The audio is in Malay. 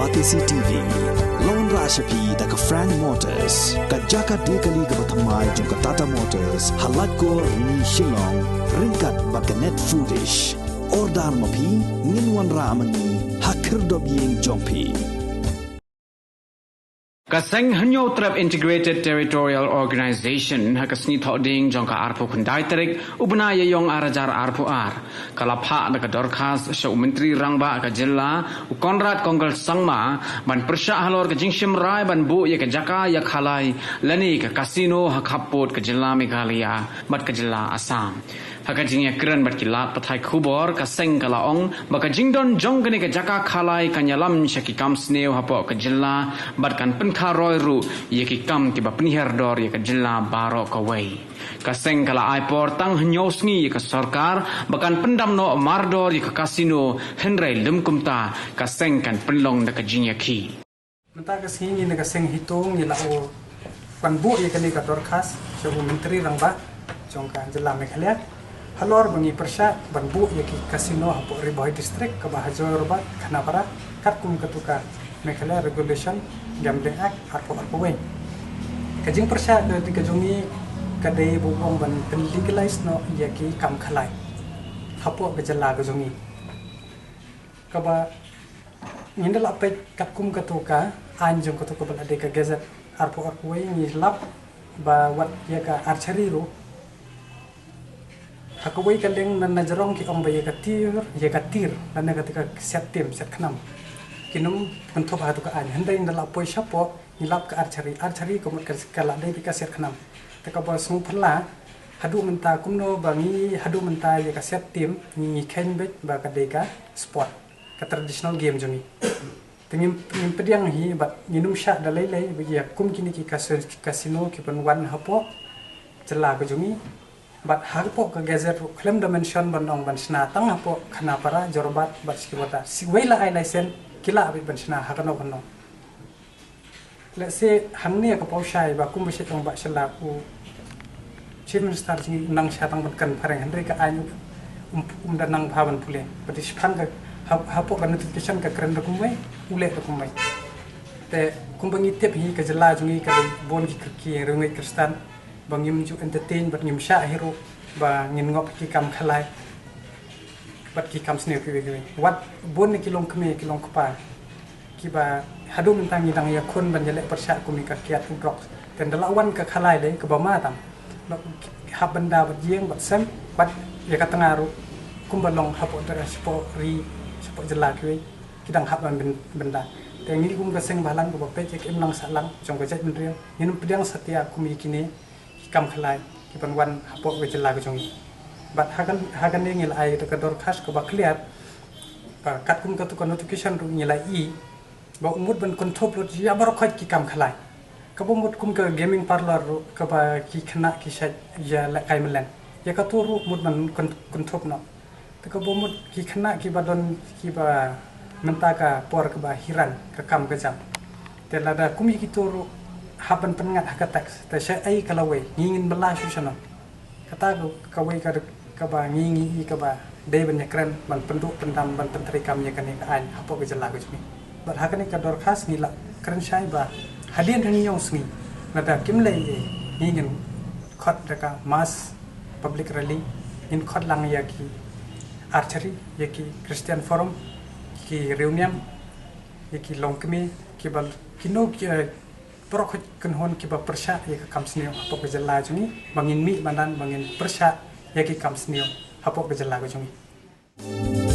Batisi TV, Lone Rashapi da ka Frank Motors, ka Jaka Dekali ka Batamai jong ka Tata Motors, Halatko ni Shillong, Ringkat ba ka Net Foodish, Ordar Mapi, Ninwan Ramani, Hakir Dobyeng Jongpi. Kaseng Hanyo Trap Integrated Territorial Organization hakasni thoding jongka arpu kundai terik ubnaya yong arajar arpu ar kalapha da dorkas sya menteri rangba ka jilla Konrad Konggal Sangma ban persya halor ka jingshim rai ban bu ya ka jaka ya khalai lani ka kasino hakhapot ka jilla Meghalaya bat ka jilla Assam hakajing ya keren bat kilat pathai khubor ka seng kalaong baka jingdon jong kani ka jaka khalai kanyalam syaki kam sneu hapo ka jilla bat kan Roy ru yeki kam tiba penihar dor yeka jela baro kawai kaseng kala aipor tang hnyosngi yeka sarkar bahkan pendam no mardor yeka kasino henry lemkumta kaseng kan penlong da kajing yaki menta kasingi na kaseng hitung yela o panbu yeka ni ka dorkas sebu menteri rangba jongka jela Meghalaya halor bangi persya banbu yeki kasino hapo riboy district ka bahajor ba khanapara katkum katuka Meghalaya Regulation Gambling Act arpo weng kajing persya di kajongi kadai bubong ban legalize no yaki kam khalai hapo gejala kajongi kaba ngindal apet katkum katuka anjung katuka ban ade ka gazet arpo weng ni lap ba wat yaka archery ro hakawai kaleng nan najarong ki om ba yaka tir nan ketika set tim set khnam kinum untuk hatu ka an handai ndala poi shapo nilap ka archery ko mat kala dai ka set khnam ta ka bos mu phla hadu menta kumno bangi hadu menta ye ka set team ni khen bet ba ka dai ka sport ka traditional game jami tingim pediang hi bat ninum sha dalai lai bi ya kum kini ki casino ki pan wan hapo jela ka jami bat hapo ka gazet claim dimension ban ong ban sna tang hapo khanapara jorbat bat siwata siwela ai license kila abi bansna hakano kano let's say hamne ka paushai ba kum bese tong ba shala ku chief minister sing nang shatang ban kan pareng handai ka anyu da nang bhavan pule pati span ka hapo kan notification ka kren da kumai ule da kumai te kumbangi tep hi ka jala jungi ka bon ki rungai kristan bangim ju entertain bat ngim sha hero ba ngin ngop ki kam khalai bat ki kam sne pi wi wat bon ki long kme ki long kpa ki ba hadu mentang idang ya khon ban jale persya ku mi ka kiat drok ten dalawan ka khalai le ka ba ma tam hab banda bat yeng bat sem bat ya ka tengaru kum balong hapo dara spo jela ki kidang hab ban benda te ngi kum ka seng balang ko pe ek em lang salang jong ka jet mendriang ninum pedang satia ku mi kini ki kam khalai ki ban wan hapo we jela ka jong bat hagan ni ngil ai ka dorkas ko ba clear kat kum ka to notification ru ngil ai ba umut ban control ru ya bar khoi ki kam khalai ka bo mut kum ka gaming parlor ru ka ba ki khna ki sha ya la kai melan ya ka to ru mut ban control no ta ka bo mut ki khna ki ba don ki ba menta ka por ka ba hiran ka kam ka jam te la da kum ki to ru haban pengat hakatak ta sha ai kalawai ngin bela susana kata ka wai ka ba ngi ka ba dai ban yakran ban penduk pendam ban pentri kam ya kani ka an hapo ke jala ke jmi bat hakani ka dorkas ni la kran shai ba hadin ring yong sngi nada kim lai ngin khot ka mass public rally in khot lang ya ki archery ya ki Christian forum ki reunion ya ki longkmi ki bal kino ki prok kan hon ki ba persya ya ka kam sneo hapo ke jala jmi bangin mi bandan bangin persya yaki kam sneo hapo ke jala ko jungi